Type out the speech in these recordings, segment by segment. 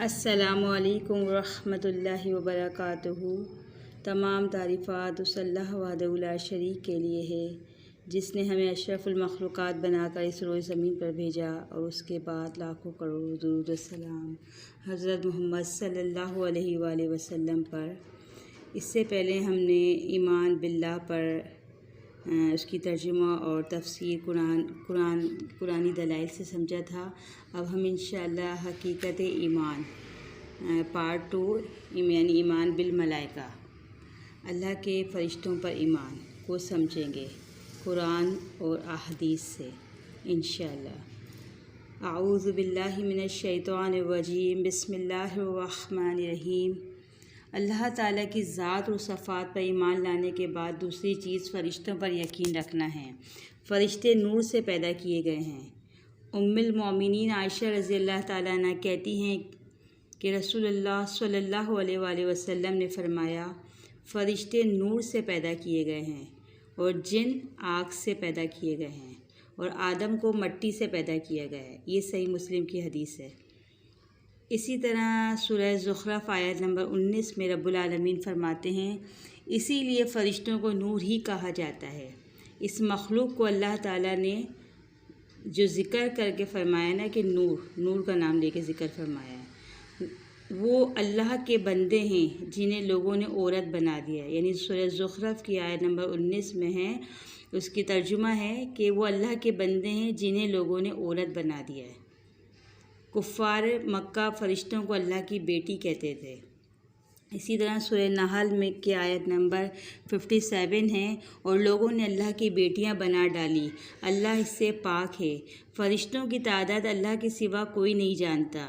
अस्सलामुअलैकुम रहमतुल्लाहि व बरकातुहू। तमाम तारीफ़ात उस अल्लाह वहदहू ला शरीक के लिए है जिसने हमें अशरफुल मखलूक़ात बनाकर इस रोज़ ज़मीन पर भेजा और उसके बाद लाखों करोड़ दुरूद सलाम हज़रत मोहम्मद सल्लल्लाहु अलैहि वसल्लम पर। इससे पहले हमने ईमान बिल्लाह पर उसकी तर्जुमा और तफसीर कुरानी दलाइल से समझा था। अब हम इंशाअल्लाह हकीकत ईमान पार्ट 2 यानी ईमान बिल मलाइका, अल्लाह के फ़रिश्तों पर ईमान को समझेंगे कुरान और अहदीस से इंशाअल्लाह। आऊज़ु बिल्लाहि मिनश शैतानिर रजीम, बिस्मिल्लाहिर रहमानिर रहीम। अल्लाह ताला की ज़ात और सफ़ात पर ईमान लाने के बाद दूसरी चीज़ फ़रिश्तों पर यकीन रखना है। फ़रिश्ते नूर से पैदा किए गए हैं। उम्मुल मोमिनीन आयशा रज़ी अल्लाह ताला अन्हा कहती हैं कि रसूलुल्लाह सल्लल्लाहु अलैहि वसल्लम ने फ़रमाया, फ़रिश्ते नूर से पैदा किए गए हैं और जिन आग से पैदा किए गए हैं और आदम को मिट्टी से पैदा किया गया है। ये सही मुस्लिम की हदीस है। इसी तरह सूरह ज़ुख़रफ़ आयत नंबर 19 में रब्बुल आलमीन फरमाते हैं, इसीलिए फ़रिश्तों को नूर ही कहा जाता है। इस मखलूक को अल्लाह ताला ने जो ज़िक्र करके फ़रमाया ना कि नूर का नाम लेके ज़िक्र फरमाया है, वो अल्लाह के बंदे हैं जिन्हें लोगों ने औरत बना दिया। यानी सूरह ज़ुख़रफ़ की आयत नंबर 19 में है, उसकी तर्जुमा है कि वो अल्लाह के बंदे हैं जिन्हें लोगों ने औरत बना दिया है। कुफ़ार मक्का फ़रिश्तों को अल्लाह की बेटी कहते थे। इसी तरह सूरह नहल में की आयत नंबर 57 है, और लोगों ने अल्लाह की बेटियां बना डाली, अल्लाह इससे पाक है। फ़रिश्तों की तादाद अल्लाह के सिवा कोई नहीं जानता।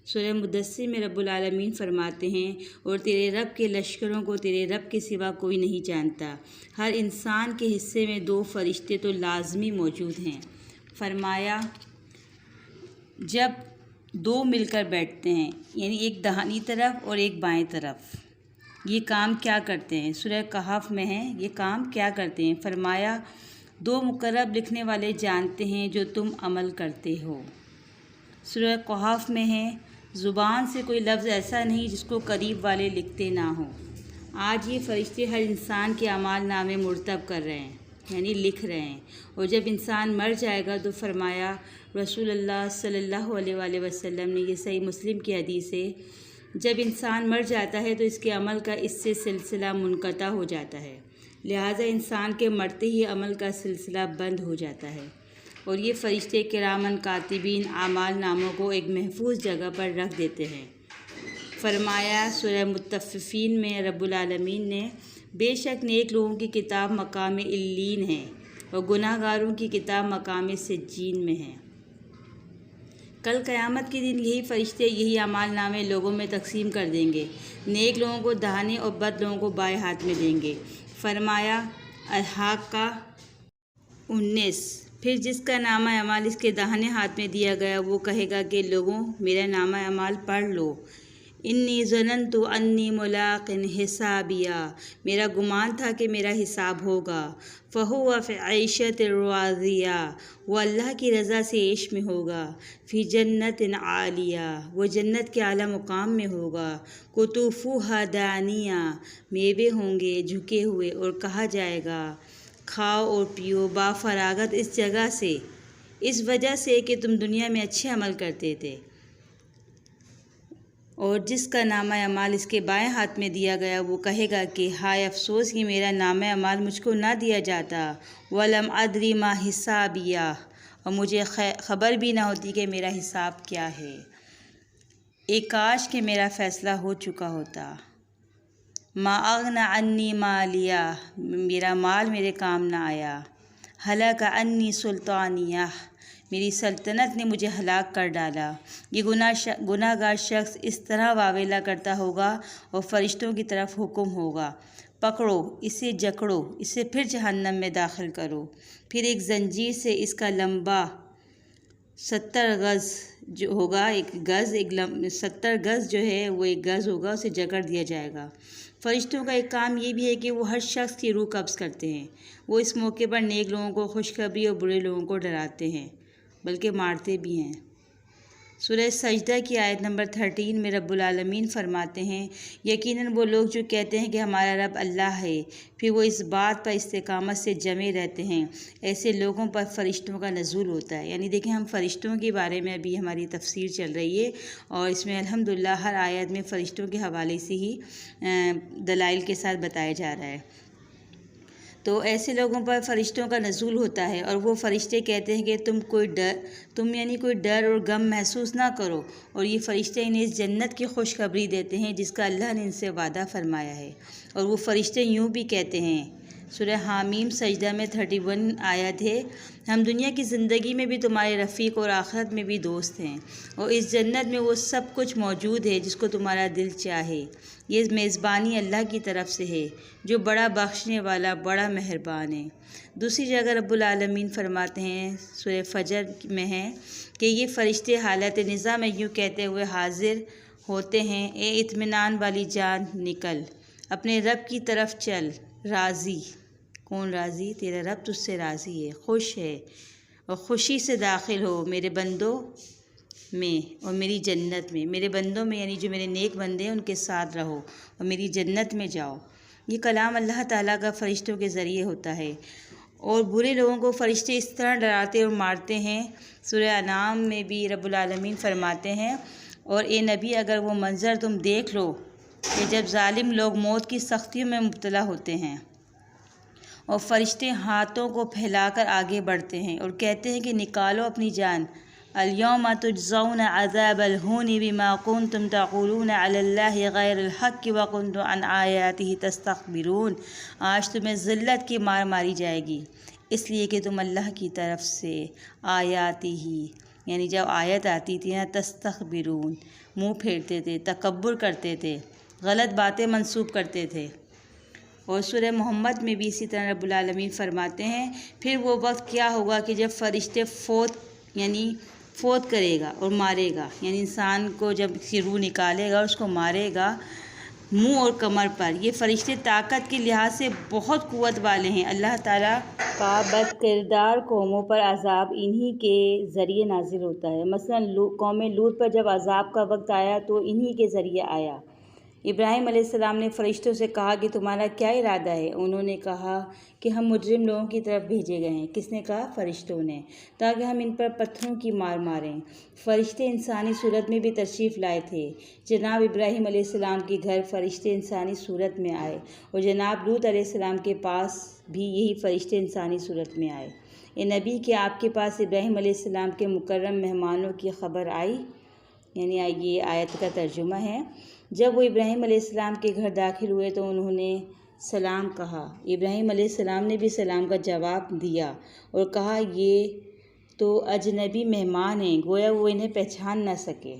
सूरह मुद्दस्सिर में रब्बुल आलमीन फरमाते हैं, और तेरे रब के लश्करों को तेरे रब के सिवा कोई नहीं जानता। हर इंसान के हिस्से में 2 फ़रिश्ते तो लाजमी मौजूद हैं। फरमाया, जब 2 मिलकर बैठते हैं, यानी एक दाहिनी तरफ और एक बाएं तरफ, ये काम क्या करते हैं? सूरह कहफ में है, ये काम क्या करते हैं? फरमाया, 2 मुकर्रब लिखने वाले जानते हैं जो तुम अमल करते हो। सूरह कहफ में है, ज़ुबान से कोई लफ्ज़ ऐसा नहीं जिसको करीब वाले लिखते ना हो। आज ये फ़रिश्ते हर इंसान के अमाल नामे मुरतब कर रहे हैं, यानी लिख रहे हैं। और जब इंसान मर जाएगा तो फरमाया रसूलुल्लाह सल्लल्लाहु अलैहि वसल्लम ने, ये सही मुस्लिम की हदीस है, जब इंसान मर जाता है तो इसके अमल का इससे सिलसिला मुनक़ता हो जाता है। लिहाजा इंसान के मरते ही अमल का सिलसिला बंद हो जाता है। और ये फ़रिश्ते किरामन कातिबीन आमाल नामों को एक महफूज जगह पर रख देते हैं। फरमाया सूरह मुत्तफ़िफ़ीन में रब्बुल आलमीन ने, बेशक नेक लोगों की किताब मकाम इल्लीन है और गुनाहगारों की किताब मकाम सिज्जीन में है। कल क़यामत के दिन यही फ़रिश्ते यही अमाल नामे लोगों में तकसीम कर देंगे। नेक लोगों को दाहिने और बद लोगों को बाएं हाथ में देंगे। फरमाया अल-हाक़ा 19, फिर जिसका नामा अमाल इसके दाहिने हाथ में दिया गया वो कहेगा कि लोगों, मेरा नामा अमाल पढ़ लो। इन्नी ज़नन्तु अन्नी मुलाक़िन हिसाबिया, मेरा गुमान था कि मेरा हिसाब होगा। फ़हुवा फ़ी ऐशतिर राज़िया, वो अल्लाह की रज़ा से ऐश में होगा। फ़ी जन्नतिन आलिया, वो जन्नत के आला मुकाम में होगा। कुतूफ़ुहा दानिया, मेवे होंगे झुके हुए, और कहा जाएगा खाओ और पियो बाफ़रागत इस जगह से, इस वजह से कि तुम दुनिया में अच्छे अमल करते थे। और जिसका नामा अमाल इसके बाएं हाथ में दिया गया वो कहेगा कि हाय अफसोस कि मेरा नामा अमाल मुझको ना दिया जाता। वलम अदरी मा हिसाबिया, और मुझे ख़बर भी ना होती कि मेरा हिसाब क्या है। एक काश कि मेरा फ़ैसला हो चुका होता। मा अगना अन्नी मालिया, मेरा माल मेरे काम ना आया। हलका अन्नी सुल्तानिया, मेरी सल्तनत ने मुझे हलाक कर डाला। ये गुनाहगार शख्स इस तरह वावेला करता होगा और फ़रिश्तों की तरफ हुक्म होगा, पकड़ो इसे, जकड़ो इसे, फिर जहन्नम में दाखिल करो। फिर एक जंजीर से इसका लंबा 70 गज़ जो होगा, 70 गज़ जो है वो 1 गज़ होगा, उसे जकड़ दिया जाएगा। फ़रिश्तों का एक काम ये भी है कि वो हर शख्स की रूह कब्ज़ करते हैं। वो इस मौके पर नेक लोगों को खुशखबरी और बुरे लोगों को डराते हैं, बल्कि मारते भी हैं। सूरह सजदा की आयत नंबर 13 में रब्बुल आलमीन फरमाते हैं, यकीनन वो लोग जो कहते हैं कि हमारा रब अल्लाह है, फिर वो इस बात पर इस्तिकामत से जमे रहते हैं, ऐसे लोगों पर फ़रिश्तों का नज़ूल होता है। यानी देखिए, हम फ़रिश्तों के बारे में अभी हमारी तफसीर चल रही है और इसमें अल्हम्दुलिल्लाह हर आयत में फ़रिश्तों के हवाले से ही दलाइल के साथ बताया जा रहा है। तो ऐसे लोगों पर फ़रिश्तों का नज़ूल होता है और वो फ़रिश्ते कहते हैं कि तुम यानी कोई डर और गम महसूस ना करो, और ये फ़रिश्ते इन्हें इस जन्नत की खुशखबरी देते हैं जिसका अल्लाह ने इनसे वादा फ़रमाया है। और वो फ़रिश्ते यूँ भी कहते हैं, सूरह हामीम सजदा में 31 आयत है, हम दुनिया की ज़िंदगी में भी तुम्हारे रफ़ीक और आखिरत में भी दोस्त हैं, और इस जन्नत में वो सब कुछ मौजूद है जिसको तुम्हारा दिल चाहे। ये मेज़बानी अल्लाह की तरफ से है जो बड़ा बख्शने वाला, बड़ा मेहरबान है। दूसरी जगह रब्बुल आलमीन फरमाते हैं, सूरह फजर में है कि ये फ़रिश्ते हालत निज़ा में यूँ कहते हुए हाजिर होते हैं, ए इत्मीनान वाली जान निकल, अपने रब की तरफ चल, राज़ी। कौन राज़ी? तेरा रब तुझसे राज़ी है, खुश है, और खुशी से दाखिल हो मेरे बंदों में और मेरी जन्नत में। मेरे बंदों में यानी जो मेरे नेक बंदे हैं उनके साथ रहो और मेरी जन्नत में जाओ। ये कलाम अल्लाह ताला का फ़रिश्तों के ज़रिए होता है। और बुरे लोगों को फ़रिश्ते इस तरह डराते और मारते हैं। सूरह अनाम में भी रब्बुल आलमीन फरमाते हैं, और ए नबी, अगर वो मंज़र तुम देख लो कि जब ज़ालिम लोग मौत की सख्तियों में मुब्तला होते हैं और फ़रिश्ते हाथों को फैलाकर आगे बढ़ते हैं और कहते हैं कि निकालो अपनी जान, अल-यौमा तुजज़ौना अज़ाबल हूनि बिमा कुन्तुम तक़ूलूना अलल्लाहि गैरल हक़्क़ि व कुन्तुम अन आयातिही तस्तक्बिरून, आज तुम्हें ज़िल्लत की मार मारी जाएगी इसलिए कि तुम अल्लाह की तरफ से आयातिही यानी जब आयत आती थी ना, तस्तक्बिरून मुँह फेरते थे, तकब्बुर करते थे, गलत बातें मंसूब करते थे। और सूरह मोहम्मद में भी इसी तरह रब्बुल आलमीन फरमाते हैं, फिर वो वक्त क्या होगा कि जब फ़रिश्ते फ़ौत करेगा और मारेगा, यानी इंसान को जब इसकी रूह निकालेगा और उसको मारेगा मुंह और कमर पर। ये फ़रिश्ते ताकत के लिहाज से बहुत क़ुव्वत वाले हैं। अल्लाह ताला का बदकिरदार कौमों पर अज़ाब इन्हीं के ज़रिए नाजिल होता है। मसलन कौम लूत पर जब अज़ाब का वक्त आया तो इन्हीं के ज़रिए आया। इब्राहीम अलैहिस्सलाम ने फ़रिश्तों से कहा कि तुम्हारा क्या इरादा है? उन्होंने कहा कि हम मुजरिम लोगों की तरफ भेजे गए हैं। किसने कहा? फ़रिश्तों ने, ताकि हम इन पर पत्थरों की मार मारें। फ़रिश्ते इंसानी सूरत में भी तशरीफ़ लाए थे। जनाब इब्राहीम अलैहिस्सलाम के घर फ़रिश्ते इंसानी सूरत में आए और जनाब लूत अलैहिस्सलाम के पास भी यही फ़रिश्ते इंसानी सूरत में आए। ए नबी, क्या आपके पास इब्राहीम अलैहिस्सलाम के मुकर्रम मेहमानों की ख़बर आई? यानी ये आयत का तर्जुमा है। जब वो इब्राहीम अलैहिस्सलाम के घर दाखिल हुए तो उन्होंने सलाम कहा। इब्राहीम अलैहिस्सलाम ने भी सलाम का जवाब दिया और कहा, ये तो अजनबी मेहमान हैं, गोया वो इन्हें पहचान न सके।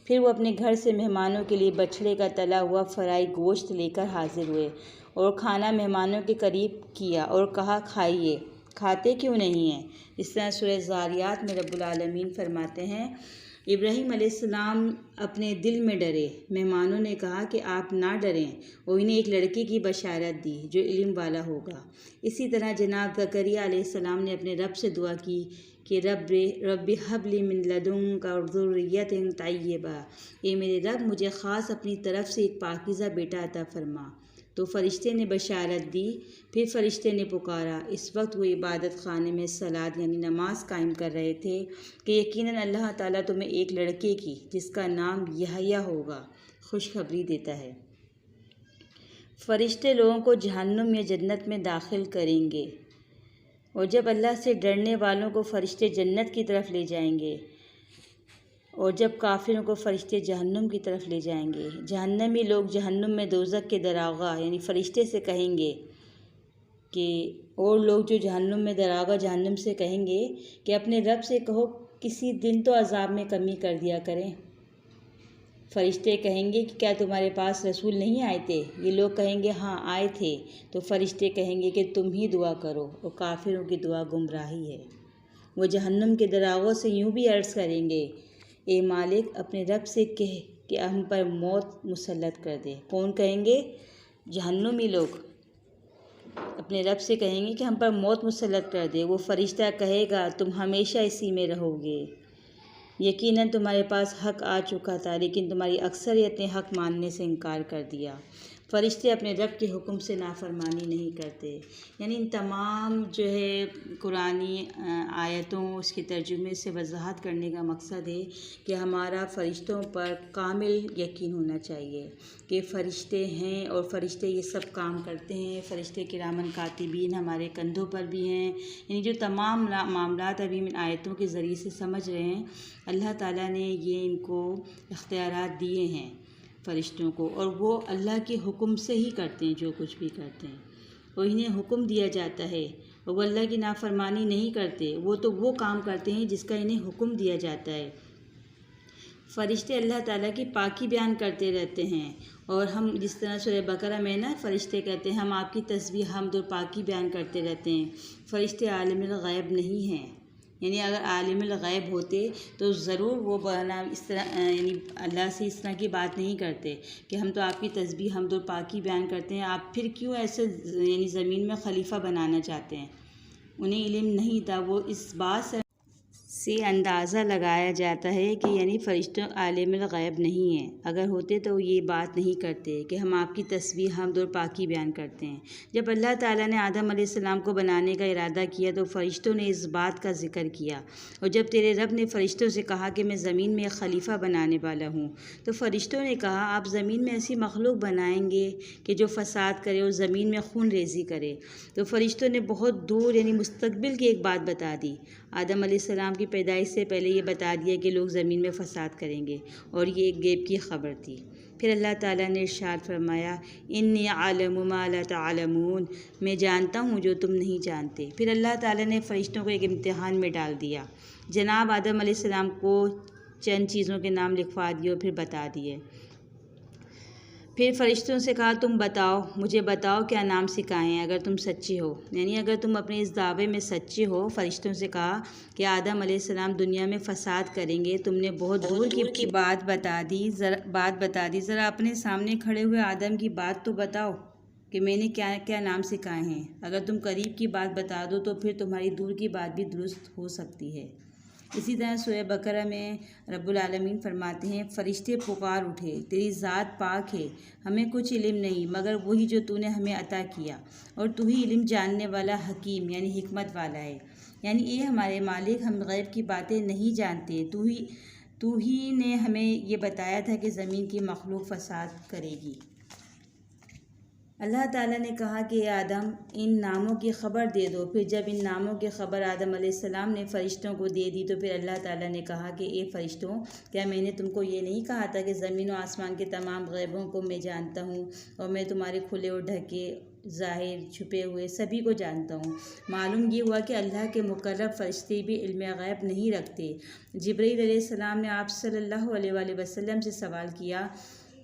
फिर वो अपने घर से मेहमानों के लिए बछड़े का तला हुआ फ्राई गोश्त लेकर हाजिर हुए और खाना मेहमानों के करीब किया और कहा, खाइए, खाते क्यों नहीं हैं? इस तरह सूरह ज़ारियात में रब्बुल आलमीन फरमाते हैं, इब्राहीम अलैहिस्सलाम अपने दिल में डरे। मेहमानों ने कहा कि आप ना डरें और इन्हें एक लड़के की बशारत दी जो इल्म वाला होगा। इसी तरह जनाब ज़करिया अलैहिस्सलाम ने अपने रब से दुआ की कि रब्बि हबली मिन लदुनका ज़ुर्रियतन तय्यबा, ये मेरे रब मुझे ख़ास अपनी तरफ से एक पाकीज़ा बेटा अता फरमा। तो फ़रिश्ते ने बशारत दी। फिर फ़रिश्ते ने पुकारा। इस वक्त वो इबादत खाने में सलात यानी नमाज कायम कर रहे थे कि यकीनन अल्लाह ताला तुम्हें एक लड़के की जिसका नाम यहया होगा खुशखबरी देता है। फ़रिश्ते लोगों को जहन्नुम या जन्नत में दाखिल करेंगे और जब अल्लाह से डरने वालों को फ़रिश्ते जन्नत की तरफ ले जाएंगे और जब काफिरों को फ़रिश्ते जहन्नुम की तरफ ले जाएंगे। जहन्नमी लोग जहन्नुम में दोज़ख के दरागा यानी फ़रिश्ते से कहेंगे कि, और लोग जो जहन्नुम में दरागा जहन्नुम से कहेंगे कि अपने रब से कहो किसी दिन तो अज़ाब में कमी कर दिया करें। फ़रिश्ते कहेंगे कि क्या तुम्हारे पास रसूल नहीं आए थे? ये लोग कहेंगे हाँ आए थे। तो फ़रिश्ते कहेंगे कि तुम ही दुआ करो, और काफिरों की दुआ गुमराही है। वो जहन्नुम के दरागों से यूँ भी अर्ज़ करेंगे, ए मालिक, अपने रब से कह कि हम पर मौत मुसल्लत कर दे। कौन कहेंगे? जहन्नुमी लोग अपने रब से कहेंगे कि हम पर मौत मुसल्लत कर दे। वो फ़रिश्ता कहेगा तुम हमेशा इसी में रहोगे। यकीनन तुम्हारे पास हक़ आ चुका था, लेकिन तुम्हारी अक्सरियत ने हक़ मानने से इनकार कर दिया। फ़रिश्ते अपने रब के हुक्म से नाफरमानी नहीं करते। यानी इन तमाम जो है कुरानी आयतों उसके तर्जुमे से वजाहत करने का मकसद है कि हमारा फ़रिश्तों पर कामिल यकीन होना चाहिए कि फ़रिश्ते हैं और फ़रिश्ते ये सब काम करते हैं। फ़रिश्ते किरामन कातिबीन हमारे कंधों पर भी हैं। यानी जो तमाम मामलात अभी इन आयतों के ज़रिए से समझ रहे हैं, अल्लाह ताला ने ये इनको इख्तियारात दिए हैं फ़रिश्तों को, और वो अल्लाह के हुक्म से ही करते हैं जो कुछ भी करते हैं। और इन्हें हुक्म दिया जाता है और वो अल्लाह की नाफरमानी नहीं करते, वो तो वो काम करते हैं जिसका इन्हें हुक्म दिया जाता है। फ़रिश्ते अल्लाह ताला की पाकी बयान करते रहते हैं, और हम जिस तरह सूरह बकरा में ना फ़रिश्ते कहते हैं हम आपकी तस्बीह हम्द और पाकी बयान करते रहते हैं। फ़रिश्ते आलिमुल ग़ैब नहीं हैं। यानी अगर आलिमुल ग़ैब होते तो ज़रूर वो बना इस तरह यानी अल्लाह से इस तरह की बात नहीं करते कि हम तो आपकी तस्बीह हम्द और पाकी बयान करते हैं, आप फिर क्यों ऐसे यानी ज़मीन में खलीफा बनाना चाहते हैं। उन्हें इल्म नहीं था। वो इस बात से अंदाज़ा लगाया जाता है कि यानी फ़रिश्तों आलिमुल ग़ैब नहीं हैं। अगर होते तो ये बात नहीं करते कि हम आपकी तस्बीह हम्द और पाकी बयान करते हैं। जब अल्लाह ताला ने आदम अलैहिस्सलाम को बनाने का इरादा किया तो फ़रिश्तों ने इस बात का ज़िक्र किया, और जब तेरे रब ने फ़रिश्तों से कहा कि मैं ज़मीन में एक खलीफा बनाने वाला हूँ, तो फ़रिश्तों ने कहा आप ज़मीन में ऐसी मखलूक बनाएंगे कि जो फ़साद करे और ज़मीन में खून रेज़ी करे। तो फ़रिश्तों ने बहुत दूर यानी मुस्तकबिल की एक बात बता दी। आदम अलैहिस्सलाम की पैदाइश से पहले ये बता दिया कि लोग ज़मीन में फ़साद करेंगे, और ये एक गैब की ख़बर थी। फिर अल्लाह ताला ने इरशाद फरमाया इन्नी अअलमु मा ला तअलमून, मैं जानता हूँ जो तुम नहीं जानते। फिर अल्लाह ताला ने फ़रिश्तों को एक इम्तिहान में डाल दिया। जनाब आदम अलैहिस्सलाम को चंद चीज़ों के नाम लिखवा दिए और फिर बता दिए। फिर फ़रिश्तों से कहा तुम बताओ, मुझे बताओ क्या नाम सिखाएं अगर तुम सच्चे हो, यानी अगर तुम अपने इस दावे में सच्चे हो। फ़रिश्तों से कहा कि आदम अलैहिस्सलाम दुनिया में फ़साद करेंगे। तुमने बहुत दूर की बात बता दी। ज़रा अपने सामने खड़े हुए आदम की बात तो बताओ कि मैंने क्या क्या नाम सिखाए हैं। अगर तुम करीब की बात बता दो तो फिर तुम्हारी दूर की बात भी दुरुस्त हो सकती है। इसी तरह सूरह बकरा में रब्बुल आलमीन फरमाते हैं फ़रिश्ते पुकार उठे, तेरी ज़ात पाक है, हमें कुछ इल्म नहीं मगर वही जो तूने हमें अता किया, और तू ही इल्म जानने वाला हकीम यानी हिकमत वाला है। यानी ये हमारे मालिक, हम गैब की बातें नहीं जानते, तू ही ने हमें ये बताया था कि ज़मीन की मखलूक फ़साद करेगी। अल्लाह ताला ने कहा कि आदम इन नामों की ख़बर दे दो। फिर जब इन नामों की ख़बर आदम अलैहिस्सलाम ने फ़रिश्तों को दे दी तो फिर अल्लाह ताला ने कहा कि ए फ़रिश्तों, क्या मैंने तुमको ये नहीं कहा था कि ज़मीन और आसमान के तमाम ग़ैबों को मैं जानता हूँ, और मैं तुम्हारे खुले और ढके ज़ाहिर छुपे हुए सभी को जानता हूँ। मालूम ये हुआ कि अल्लाह के मुकर्रब फ़रिश्ते भी इल्म ग़ैब नहीं रखते। जिब्रील अलैहिस्सलाम ने आप सल्लल्लाहु अलैहि वसल्लम से सवाल किया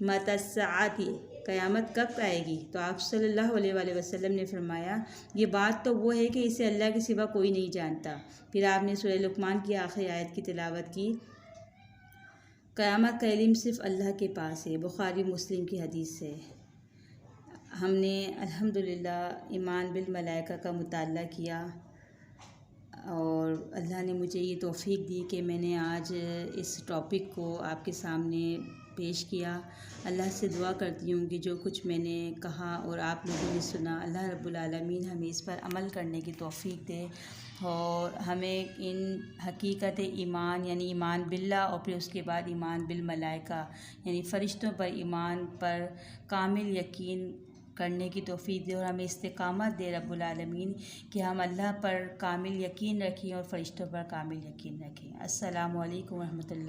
मतस्साअती, क़यामत कब आएगी? तो आप सल्लल्लाहु अलैहि वसल्लम ने फरमाया ये बात तो वो है कि इसे अल्लाह के सिवा कोई नहीं जानता। फिर आपने सूरह लुक़मान की आखिरी आयत की तिलावत की। क़यामत का इल्म सिर्फ़ अल्लाह के पास है। बुखारी मुस्लिम की हदीस है। हमने अल्हम्दुलिल्लाह ईमान बिल मलाइका का मुताला किया, और अल्लाह ने मुझे ये तौफ़ीक दी कि मैंने आज इस टॉपिक को आपके सामने पेश किया। अल्लाह से दुआ करती हूँ कि जो कुछ मैंने कहा और आप लोगों ने सुना, अल्लाह रब्बुल आलमीन हमें इस पर अमल करने की तौफ़ीक दे, और हमें इन हकीकत ईमान यानी ईमान बिल्ला और फिर उसके बाद ईमान बिल मलाइका यानी फ़रिश्तों पर ईमान पर कामिल यकीन करने की तौफ़ीक दे, और हमें इस्तिक़ामत दे रब्बुल आलमीन कि हम अल्लाह पर कामिल यकीन रखें और फ़रिश्तों पर कामिल यकीन रखें। अस्सलामु अलैकुम व रहमतुल्लाह।